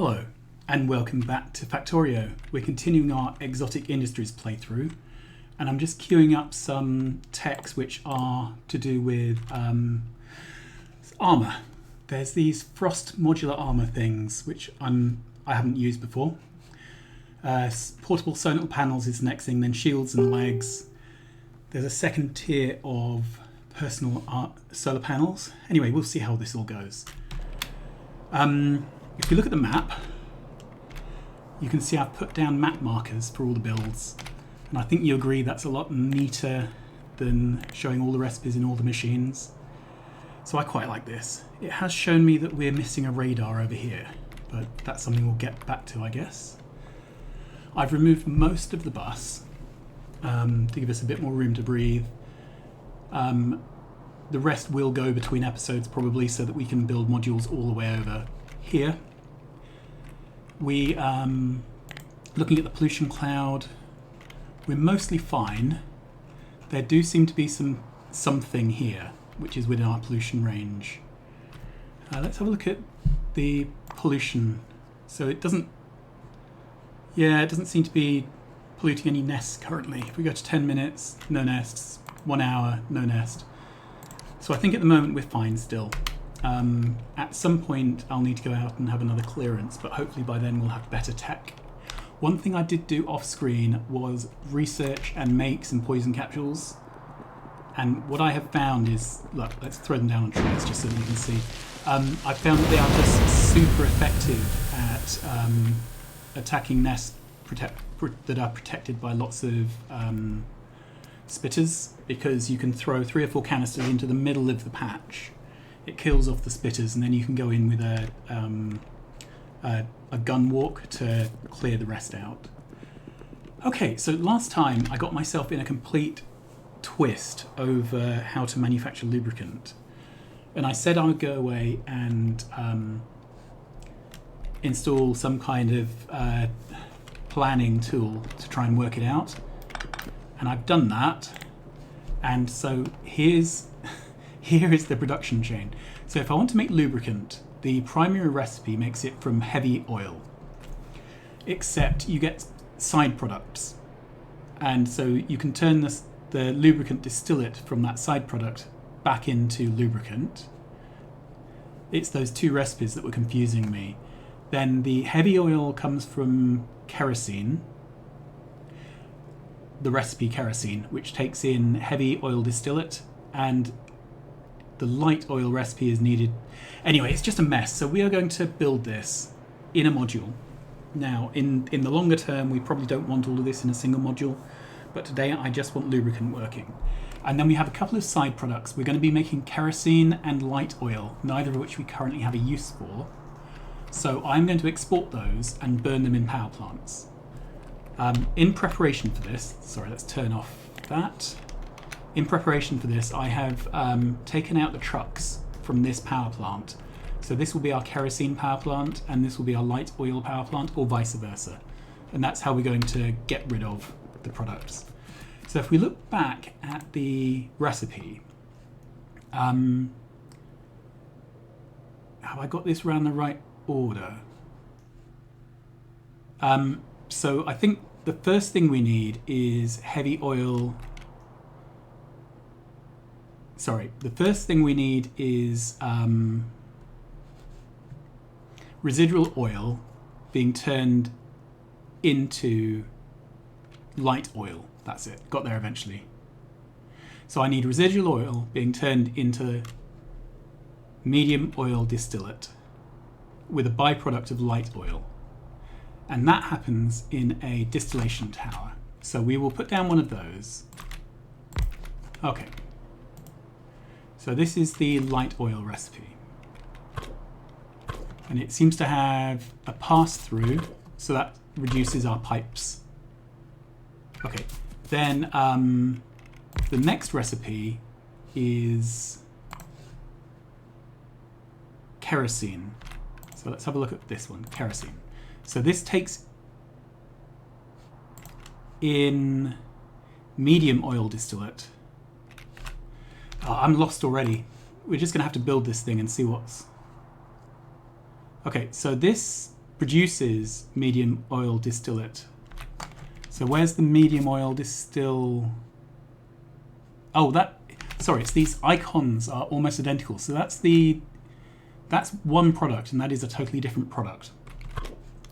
Hello and welcome back to Factorio. We're continuing our Exotic Industries playthrough and I'm just queuing up some techs which are to do with armour. There's these frost modular armour things which I haven't used before. Portable solar panels is the next thing, then shields and legs. There's a second tier of personal solar panels. Anyway, we'll see how this all goes. If you look at the map, you can see I've put down map markers for all the builds. And I think you agree that's a lot neater than showing all the recipes in all the machines. So I quite like this. It has shown me that we're missing a radar over here, but that's something we'll get back to, I guess. I've removed most of the bus to give us a bit more room to breathe. The rest will go between episodes probably so that we can build modules all the way over here. We, looking at the pollution cloud, we're mostly fine. There do seem to be something here, which is within our pollution range. Let's have a look at the pollution. So it doesn't seem to be polluting any nests currently. If we go to 10 minutes, no nests. 1 hour, no nest. So I think at the moment we're fine still. At some point I'll need to go out and have another clearance, but hopefully by then we'll have better tech. One thing I did do off screen was research and make some poison capsules. And what I have found is, look, let's throw them down on trees just so that you can see. I found that they are just super effective at attacking nests that are protected by lots of spitters, because you can throw 3 or 4 canisters into the middle of the patch. It kills off the spitters, and then you can go in with a gun walk to clear the rest out. Okay, so last time I got myself in a complete twist over how to manufacture lubricant, and I said I would go away and install some kind of planning tool to try and work it out, and I've done that. And so here is the production chain. So if I want to make lubricant, the primary recipe makes it from heavy oil, except you get side products, and so you can turn the lubricant distillate from that side product back into lubricant. It's those 2 recipes that were confusing me. Then the heavy oil comes from kerosene, the recipe kerosene, which takes in heavy oil distillate, and the light oil recipe is needed. Anyway, it's just a mess. So we are going to build this in a module. Now, in the longer term, we probably don't want all of this in a single module, but today I just want lubricant working. And then we have a couple of side products. We're going to be making kerosene and light oil, neither of which we currently have a use for. So I'm going to export those and burn them in power plants. In preparation for this, sorry, let's turn off that. In preparation for this, I have taken out the trucks from this power plant. So this will be our kerosene power plant, and this will be our light oil power plant, or vice versa. And that's how we're going to get rid of the products. So if we look back at the recipe, have I got this around the right order? So I think the first thing we need is heavy oil. Sorry, the first thing we need is residual oil being turned into light oil. That's it, got there eventually. So I need residual oil being turned into medium oil distillate with a byproduct of light oil. And that happens in a distillation tower. So we will put down one of those. Okay. So this is the light oil recipe. And it seems to have a pass-through, so that reduces our pipes. Okay, then the next recipe is kerosene. So let's have a look at this one, kerosene. So this takes in medium oil distillate. Oh, I'm lost already. We're just going to have to build this thing and see what's... Okay, so this produces medium oil distillate. So where's the medium oil distill? Oh, sorry, it's these icons are almost identical. So that's one product, and that is a totally different product.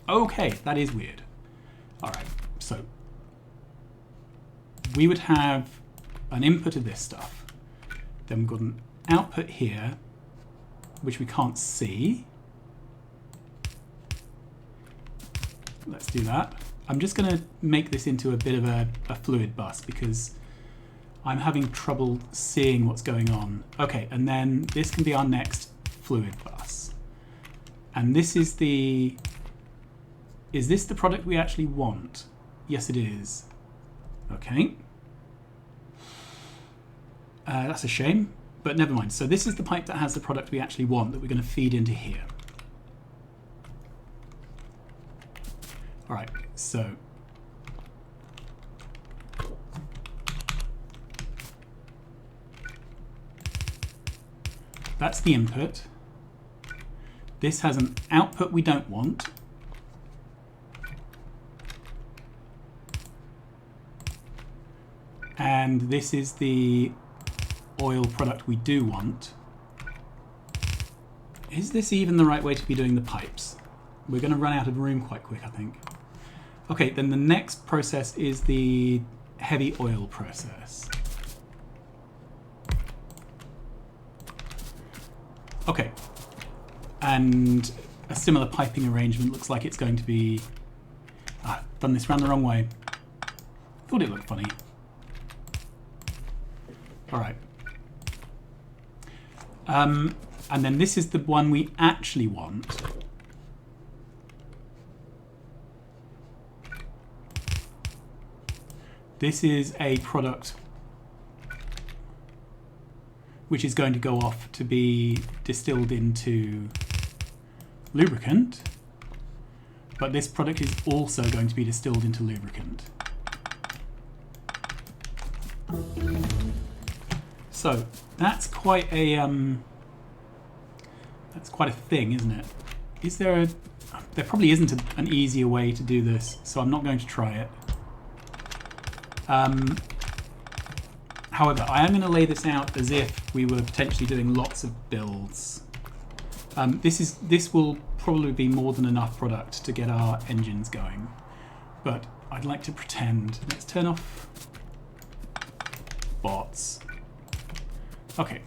Okay, that is weird. All right, so we would have an input of this stuff. Then we've got an output here, which we can't see. Let's do that. I'm just going to make this into a bit of a fluid bus because I'm having trouble seeing what's going on. Okay, and then this can be our next fluid bus. And this is is this the product we actually want? Yes, it is. Okay. That's a shame, but never mind. So this is the pipe that has the product we actually want that we're going to feed into here. All right, so that's the input. This has an output we don't want. And this is the oil product we do want. Is this even the right way to be doing the pipes? We're going to run out of room quite quick, I think. Okay, then the next process is the heavy oil process. Okay, and a similar piping arrangement looks like it's going to be... done this round the wrong way. Thought it looked funny. All right. And then this is the one we actually want. This is a product which is going to go off to be distilled into lubricant, but this product is also going to be distilled into lubricant. So that's quite a thing, isn't it? There probably isn't an easier way to do this, so I'm not going to try it. However, I am going to lay this out as if we were potentially doing lots of builds. This will probably be more than enough product to get our engines going, but I'd like to pretend. Let's turn off bots. Okay.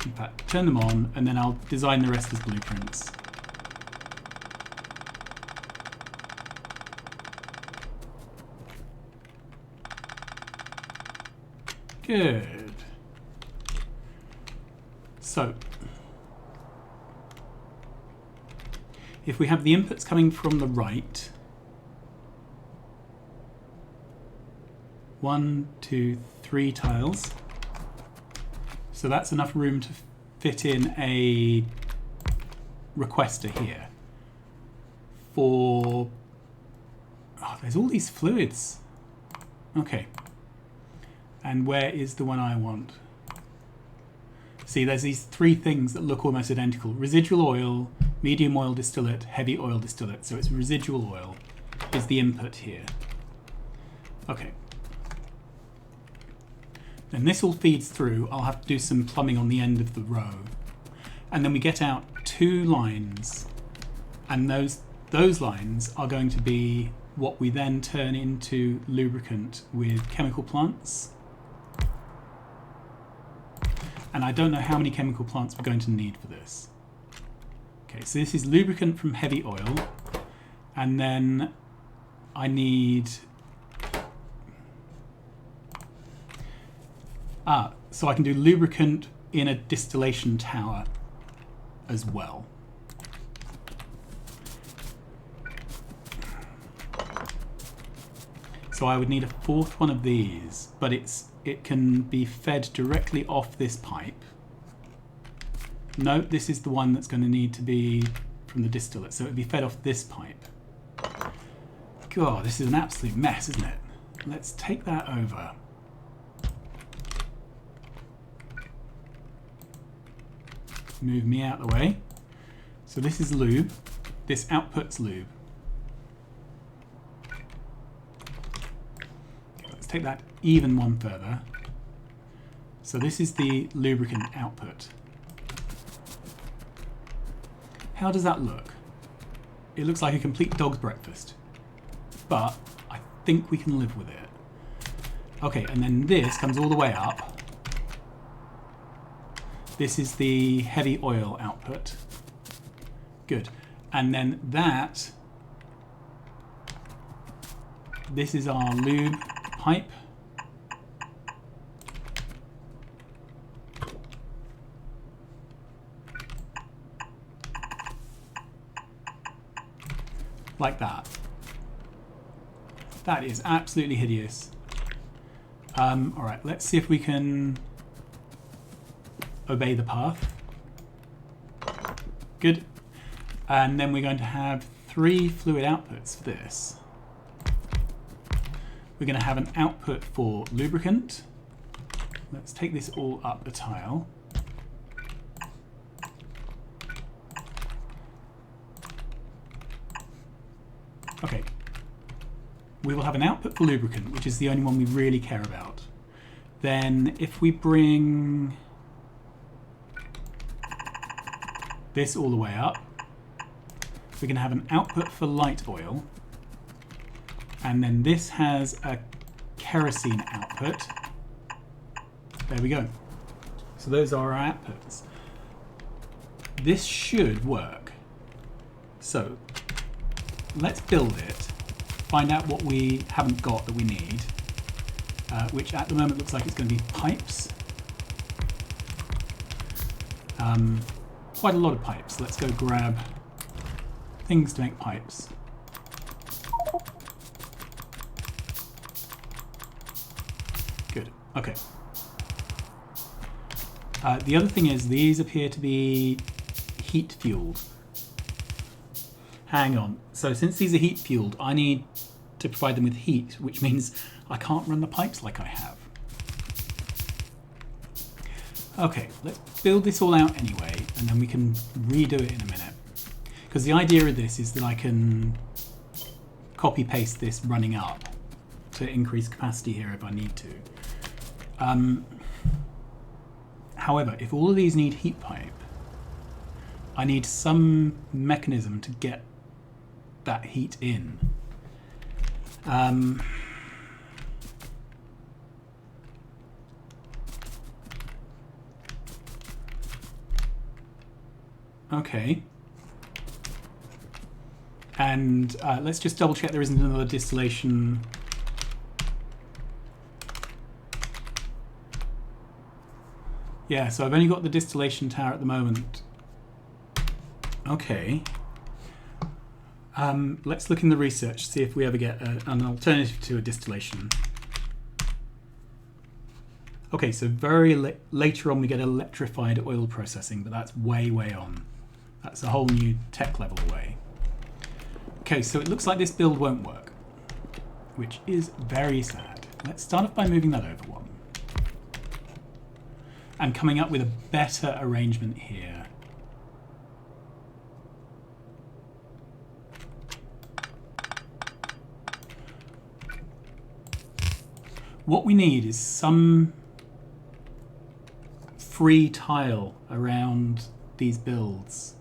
In fact, turn them on, and then I'll design the rest as blueprints. Good. So, if we have the inputs coming from the right, 1, 2, 3 tiles. So that's enough room to fit in a requester here. There's all these fluids. Okay. And where is the one I want? See, there's these 3 things that look almost identical. Residual oil, medium oil distillate, heavy oil distillate. So it's residual oil is the input here. Okay. Then this all feeds through. I'll have to do some plumbing on the end of the row. And then we get out 2 lines. And those lines are going to be what we then turn into lubricant with chemical plants. And I don't know how many chemical plants we're going to need for this. Okay, so this is lubricant from heavy oil. And then I need... so I can do lubricant in a distillation tower as well. So I would need a 4th one of these, but it can be fed directly off this pipe. No, this is the one that's going to need to be from the distillate, so it would be fed off this pipe. God, this is an absolute mess, isn't it? Let's take that over. move me out of the way. So this is lube. This output's lube. Let's take that even one further. So this is the lubricant output. How does that look? It looks like a complete dog's breakfast, but I think we can live with it. Okay, and then this comes all the way up. This is the heavy oil output. Good. And then that, this is our lube pipe. Like that. That is absolutely hideous. Alright, let's see if we can obey the path. Good. And then we're going to have 3 fluid outputs for this. We're going to have an output for lubricant. Let's take this all up a tile. Okay. We will have an output for lubricant, which is the only one we really care about. Then if we bring this all the way up, we're going to have an output for light oil. And then this has a kerosene output. There we go. So those are our outputs. This should work. So let's build it, find out what we haven't got that we need, which at the moment looks like it's going to be pipes. Quite a lot of pipes. Let's go grab things to make pipes. Good. Okay. The other thing is these appear to be heat fueled. Hang on. So since these are heat fueled, I need to provide them with heat, which means I can't run the pipes like I have. Okay, let's build this all out anyway, and then we can redo it in a minute. Because the idea of this is that I can copy paste this running up to increase capacity here if I need to. However, if all of these need heat pipe, I need some mechanism to get that heat in. Okay. And let's just double check there isn't another distillation. Yeah, so I've only got the distillation tower at the moment. Okay. Let's look in the research, see if we ever get an alternative to a distillation. Okay, so later on we get electrified oil processing, but that's way, way on. That's a whole new tech level away. Okay, so it looks like this build won't work, which is very sad. Let's start off by moving that over one. And coming up with a better arrangement here. What we need is some free tile around these builds.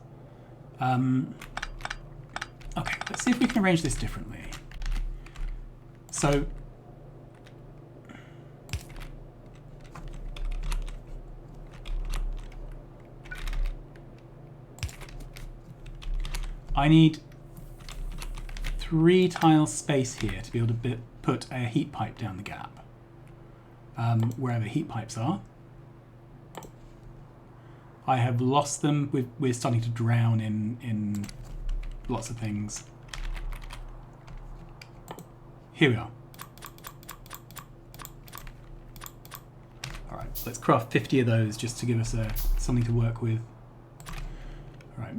Okay, let's see if we can arrange this differently. So, I need 3 tile space here to be able to put a heat pipe down the gap. Wherever heat pipes are. I have lost them. We're starting to drown in lots of things. Here we are. All right, let's craft 50 of those just to give us something to work with. All right.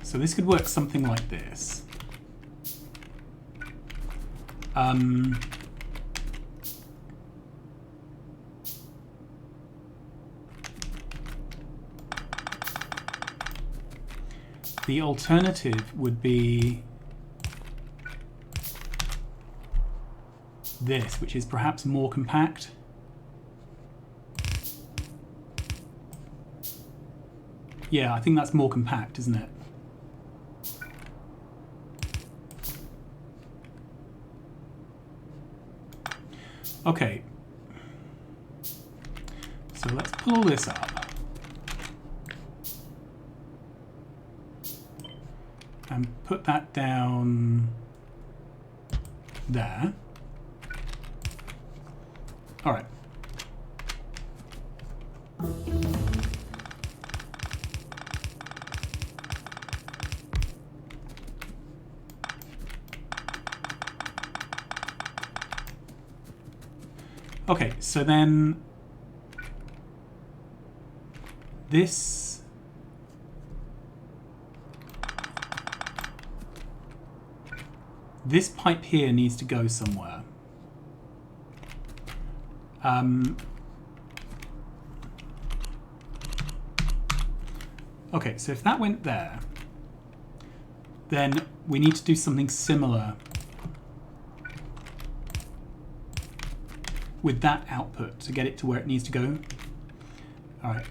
So this could work something like this. The alternative would be this, which is perhaps more compact. Yeah, I think that's more compact, isn't it? Okay. So let's pull this up. And put that down there. All right. Okay, so then this pipe here needs to go somewhere. Okay, so if that went there, then we need to do something similar with that output to get it to where it needs to go. All right,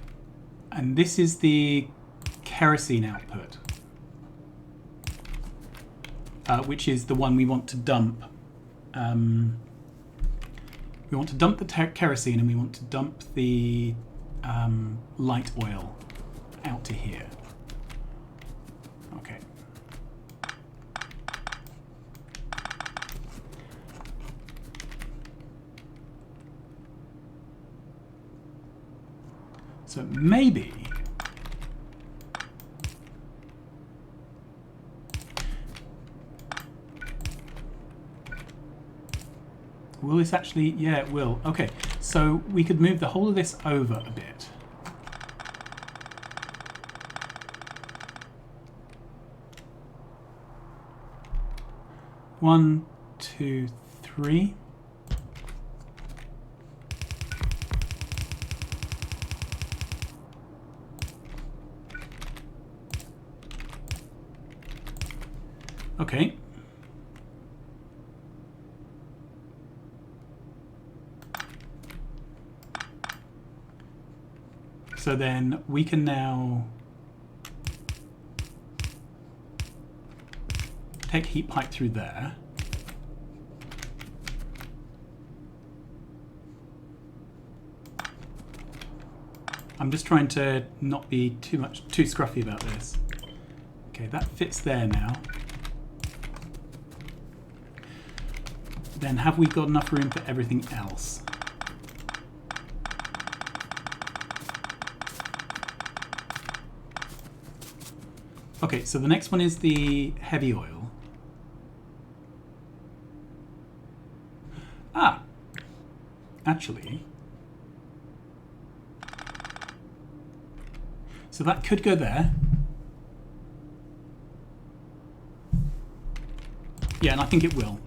and this is the kerosene output, which is the one we want to dump. We want to dump the kerosene and we want to dump the light oil out to here. Okay. So maybe will this actually, yeah, it will. Okay, so we could move the whole of this over a bit. One, two, three. Okay. So then we can now take heat pipe through there. I'm just trying to not be too scruffy about this. Okay, that fits there now. Then have we got enough room for everything else? Okay, so the next one is the heavy oil. Ah, actually, so that could go there. Yeah, and I think it will.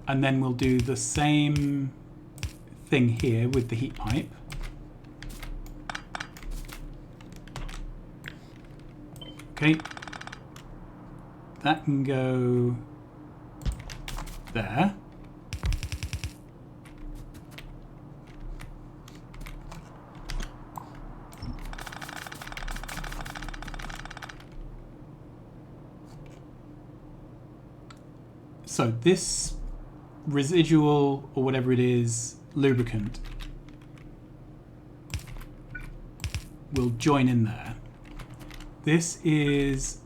And then we'll do the same thing here with the heat pipe. Okay, that can go there. So this residual, or whatever it is, lubricant will join in there. This is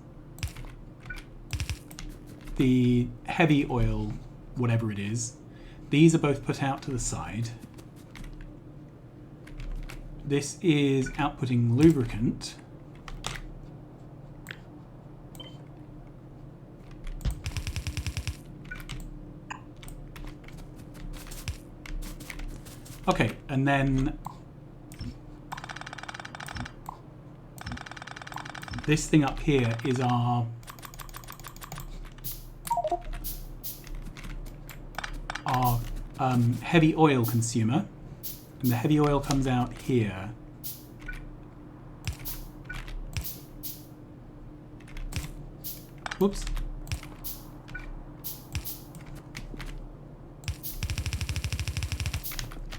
the heavy oil, whatever it is. These are both put out to the side. This is outputting lubricant. Okay, and then this thing up here is our heavy oil consumer. and the heavy oil comes out here. Whoops.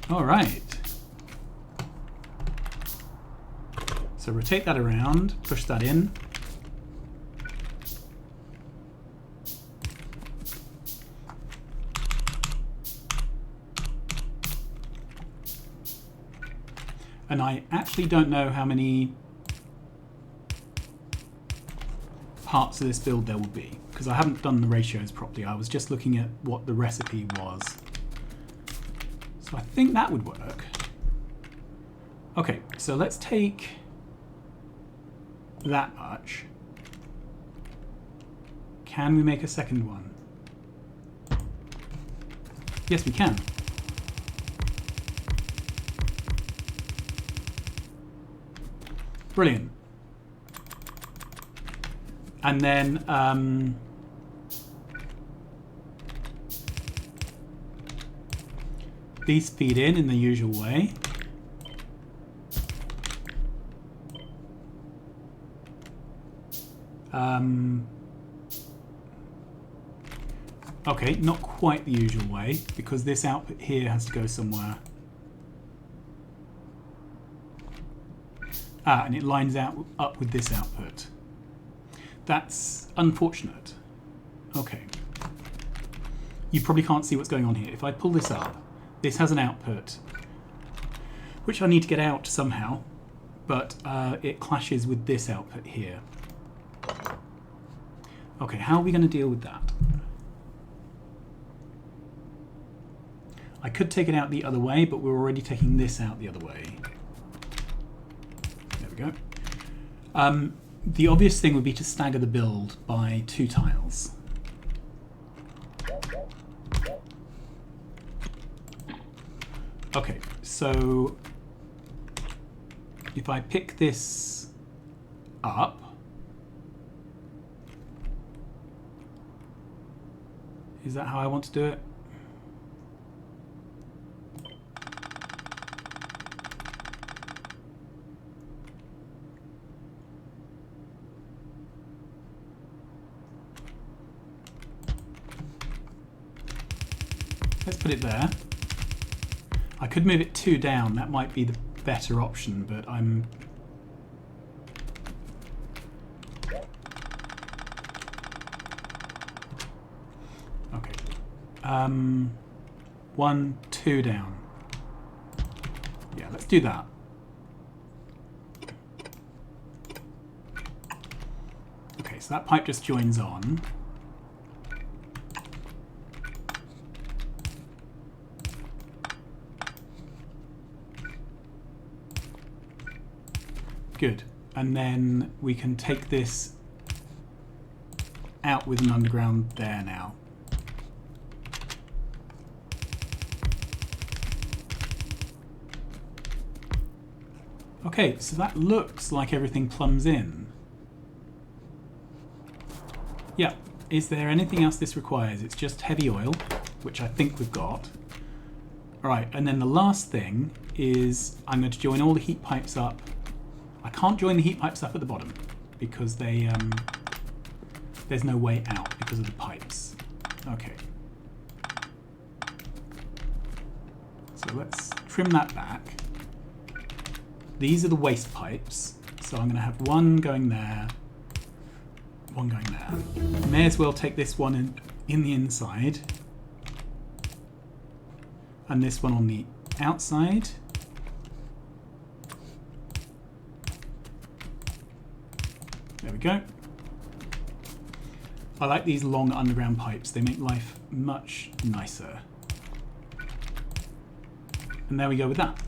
All right. So rotate that around, push that in. And I actually don't know how many parts of this build there will be, because I haven't done the ratios properly. I was just looking at what the recipe was. So I think that would work. Okay, so let's take that much. Can we make a second one? Yes, we can. Brilliant. And then these feed in the usual way. Okay, not quite the usual way, because this output here has to go somewhere. Ah, and it lines up with this output. That's unfortunate. Okay. You probably can't see what's going on here. If I pull this up, this has an output, which I need to get out somehow, but it clashes with this output here. Okay, how are we going to deal with that? I could take it out the other way, but we're already taking this out the other way. There we go. The obvious thing would be to stagger the build by 2 tiles. Okay, so if I pick this up, is that how I want to do it? Let's put it there. I could move it 2 down, that might be the better option, but I'm... Okay. 1, 2 down. Yeah, let's do that. Okay, so that pipe just joins on. Good. And then we can take this out with an underground there now. Okay, so that looks like everything plumbs in. Yeah. Is there anything else this requires? It's just heavy oil, which I think we've got. Alright, and then the last thing is I'm going to join all the heat pipes up. I can't join the heat pipes up at the bottom because they there's no way out because of the pipes. Okay. So let's trim that back. These are the waste pipes. So I'm going to have one going there, one going there. May as well take this one in the inside and this one on the outside. There we go. I like these long underground pipes. They make life much nicer. And there we go with that.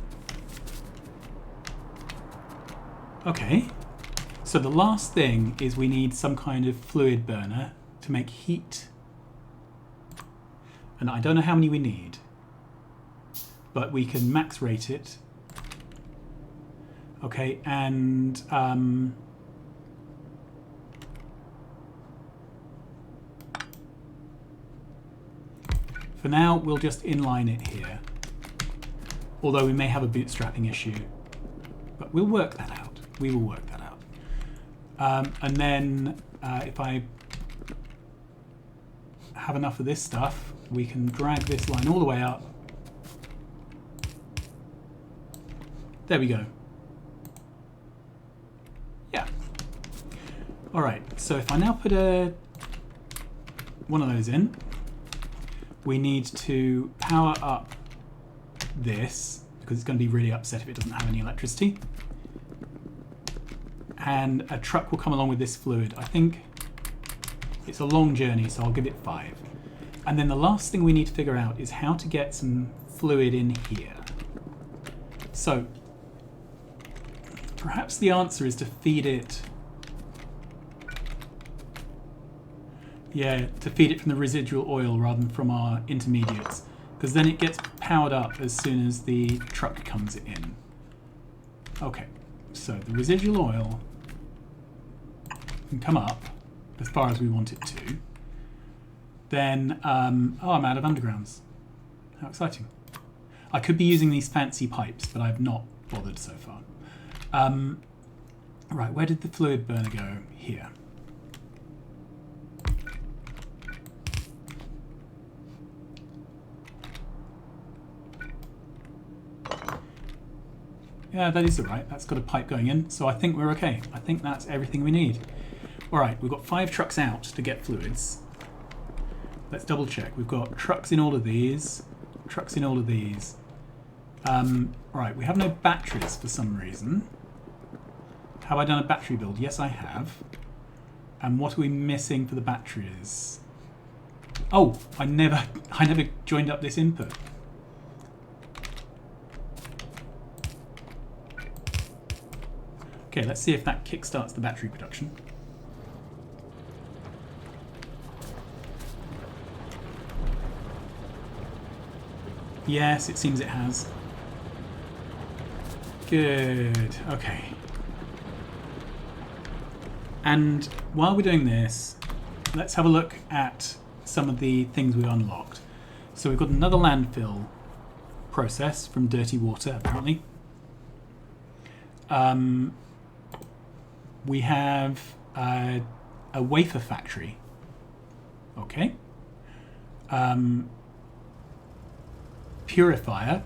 Okay. So the last thing is we need some kind of fluid burner to make heat. And I don't know how many we need, but we can max rate it. Okay, and for now, we'll just inline it here. Although we may have a bootstrapping issue. But we'll work that out. We will work that out. And then if I have enough of this stuff, we can drag this line all the way up. There we go. Yeah. All right, so if I now put one of those in, we need to power up this because it's going to be really upset if it doesn't have any electricity. And a truck will come along with this fluid. I think it's a long journey, so I'll give it 5. And then the last thing we need to figure out is how to get some fluid in here. So perhaps the answer is to feed it. Yeah, to feed it from the residual oil rather than from our intermediates, because then it gets powered up as soon as the truck comes in. Okay, so the residual oil can come up as far as we want it to. Then, oh, I'm out of undergrounds. How exciting. I could be using these fancy pipes, but I've not bothered so far. Right, where did the fluid burner go? Here. Yeah, that is all right. That's got a pipe going in, so I think we're okay. I think that's everything we need. All right, we've got 5 trucks out to get fluids. Let's double check. We've got trucks in all of these, trucks in all of these. All right, we have no batteries for some reason. Have I done a battery build? Yes, I have. And what are we missing for the batteries? Oh, I never joined up this input. Okay, let's see if that kickstarts the battery production. Yes, it seems it has. Good, okay. And while we're doing this, let's have a look at some of the things we've unlocked. So we've got another landfill process from dirty water, apparently. We have a wafer factory. Okay. Purifier.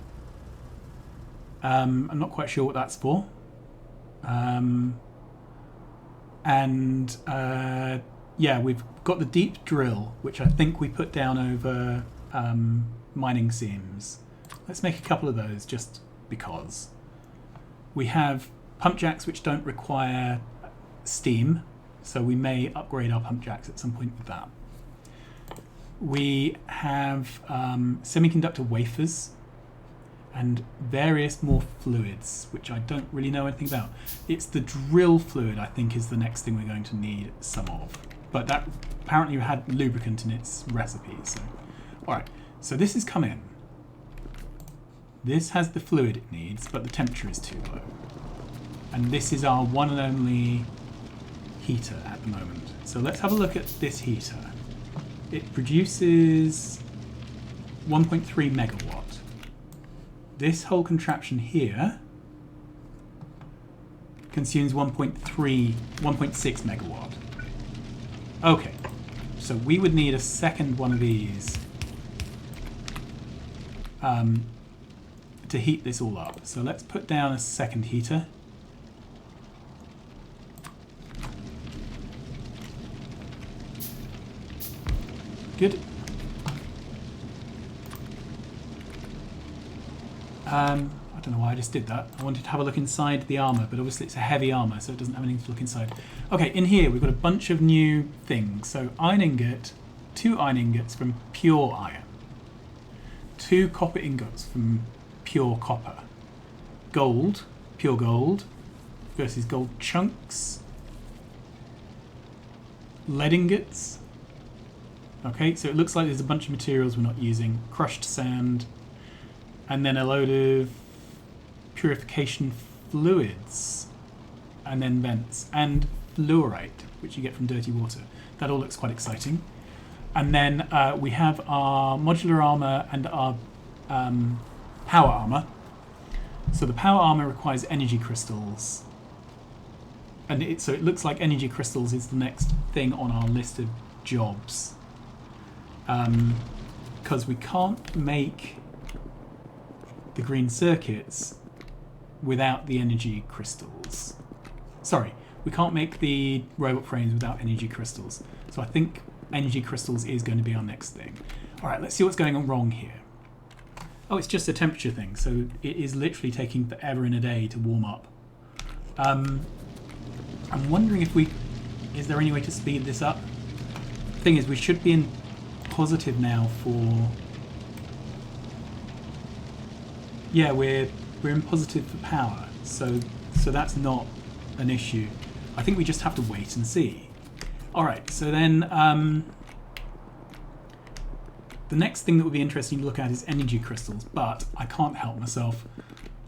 I'm not quite sure what that's for. Yeah, we've got the deep drill, which I think we put down over mining seams. Let's make a couple of those just because. We have pump jacks which don't require steam, so we may upgrade our pump jacks at some point with that. We have semiconductor wafers and various more fluids, which I don't really know anything about. It's the drill fluid, I think, is the next thing we're going to need some of. But that apparently had lubricant in its recipe. So, all right, so this has come in. This has the fluid it needs, but the temperature is too low. And this is our one and only heater at the moment. So let's have a look at this heater. It produces 1.3 megawatt. This whole contraption here consumes 1.6 megawatt. Okay, so we would need a second one of these to heat this all up. So let's put down a second heater. Good. I don't know why I just did that. I wanted to have a look inside the armor, but obviously it's a heavy armor, so it doesn't have anything to look inside. Okay, in here we've got a bunch of new things. So iron ingot, 2 iron ingots from pure iron, 2 copper ingots from pure copper, gold, pure gold versus gold chunks, lead ingots. Okay, so it looks like there's a bunch of materials we're not using. Crushed sand, and then a load of purification fluids, and then vents, and fluorite, which you get from dirty water. That all looks quite exciting. And then we have our modular armor and our power armor, So the power armor requires energy crystals. And so it looks like energy crystals is the next thing on our list of jobs. Because we can't make the green circuits without the energy crystals. Sorry, we can't make the robot frames without energy crystals. So I think energy crystals is going to be our next thing. All right, let's see what's going on wrong here. Oh, it's just a temperature thing. So it is literally taking forever and a day to warm up. I'm wondering if is there any way to speed this up? The thing is, we should be in positive now for... Yeah, we're in positive for power, so that's not an issue. I think we just have to wait and see. Alright, so then the next thing that would be interesting to look at is energy crystals, but I can't help myself.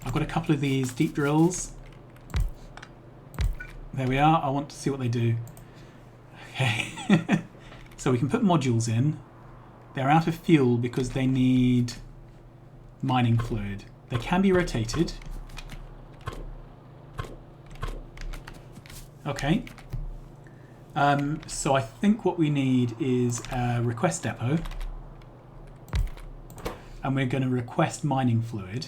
I've got a couple of these deep drills. There we are. I want to see what they do. Okay. So we can put modules in. They're out of fuel because they need mining fluid. They can be rotated. Okay. So I think what we need is a request depot. And we're going to request mining fluid.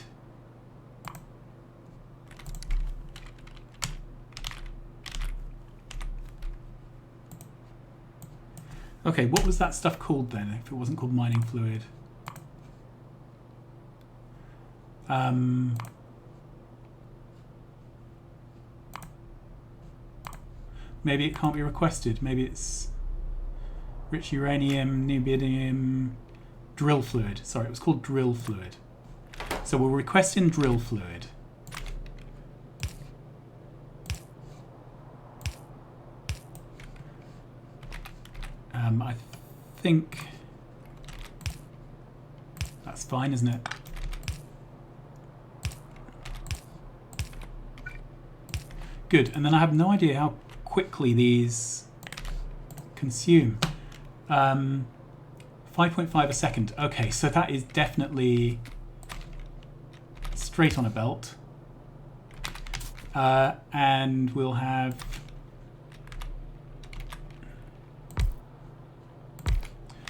Okay, what was that stuff called then, if it wasn't called mining fluid? Maybe it can't be requested. Maybe it's rich uranium, neodymium, drill fluid. Sorry, it was called drill fluid. So we're requesting drill fluid. I think that's fine, isn't it? Good, and then I have no idea how quickly these consume. 5.5 a second. Okay, so that is definitely straight on a belt. And we'll have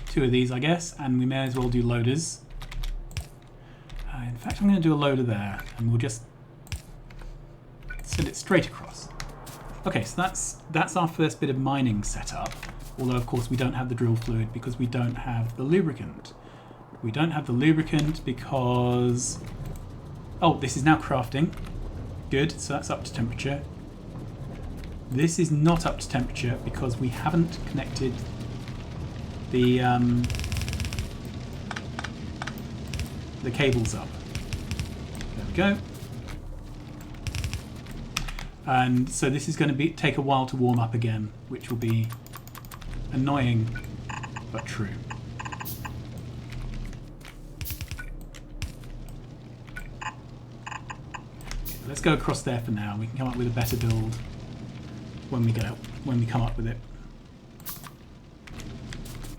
two of these, I guess, and we may as well do loaders. In fact, I'm going to do a loader there, and we'll just send it straight across. Okay, so that's our first bit of mining set up, although of course we don't have the drill fluid because we don't have the lubricant. We don't have the lubricant because... Oh, this is now crafting. Good, so that's up to temperature. This is not up to temperature because we haven't connected the cables up. There we go. And so this is going to take a while to warm up again, which will be annoying but true. Let's go across there for now. We can come up with a better build when we come up with it.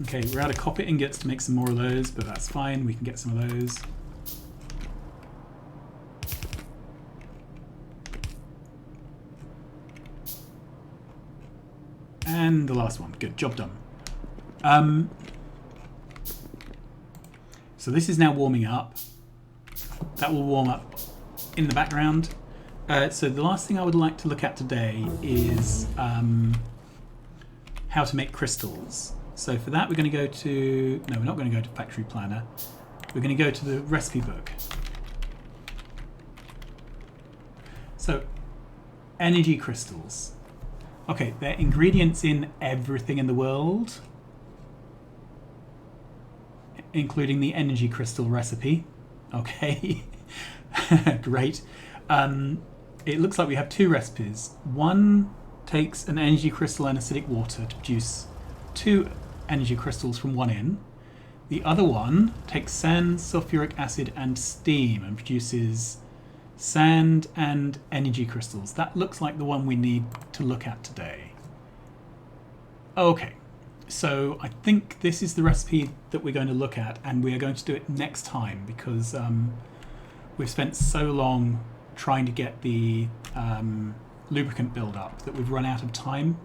Okay, we're out of copper ingots to make some more of those, but that's fine. We can get some of those. And the last one. Good, job done. So this is now warming up. That will warm up in the background. So the last thing I would like to look at today is how to make crystals. So for that we're going to go to... No, we're not going to go to Factory Planner. We're going to go to the recipe book. So, energy crystals. Okay, they're ingredients in everything in the world, including the energy crystal recipe. Okay, great. It looks like we have two recipes. One takes an energy crystal and acidic water to produce two energy crystals from one in. The other one takes sand, sulfuric acid and steam and produces sand and energy crystals. That looks like the one we need to look at today. Okay, so I think this is the recipe that we're going to look at, and we are going to do it next time because we've spent so long trying to get the lubricant build up that we've run out of time.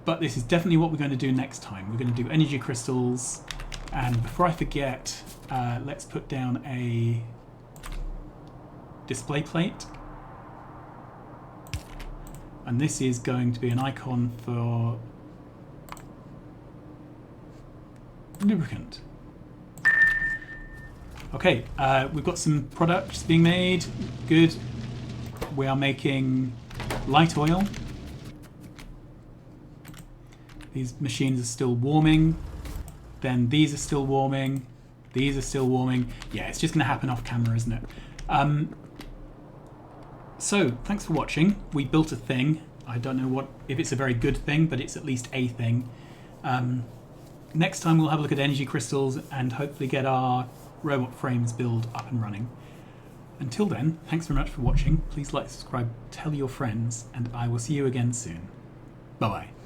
But this is definitely what we're going to do next time. We're going to do energy crystals. And before I forget, let's put down a display plate. And this is going to be an icon for lubricant. Okay, we've got some products being made. Good. We are making light oil. These machines are still warming. Then these are still warming. These are still warming. Yeah, it's just going to happen off camera, isn't it? So, thanks for watching. We built a thing. I don't know if it's a very good thing, but it's at least a thing. Next time we'll have a look at energy crystals and hopefully get our robot frames build up and running. Until then, thanks very much for watching. Please like, subscribe, tell your friends, and I will see you again soon. Bye-bye.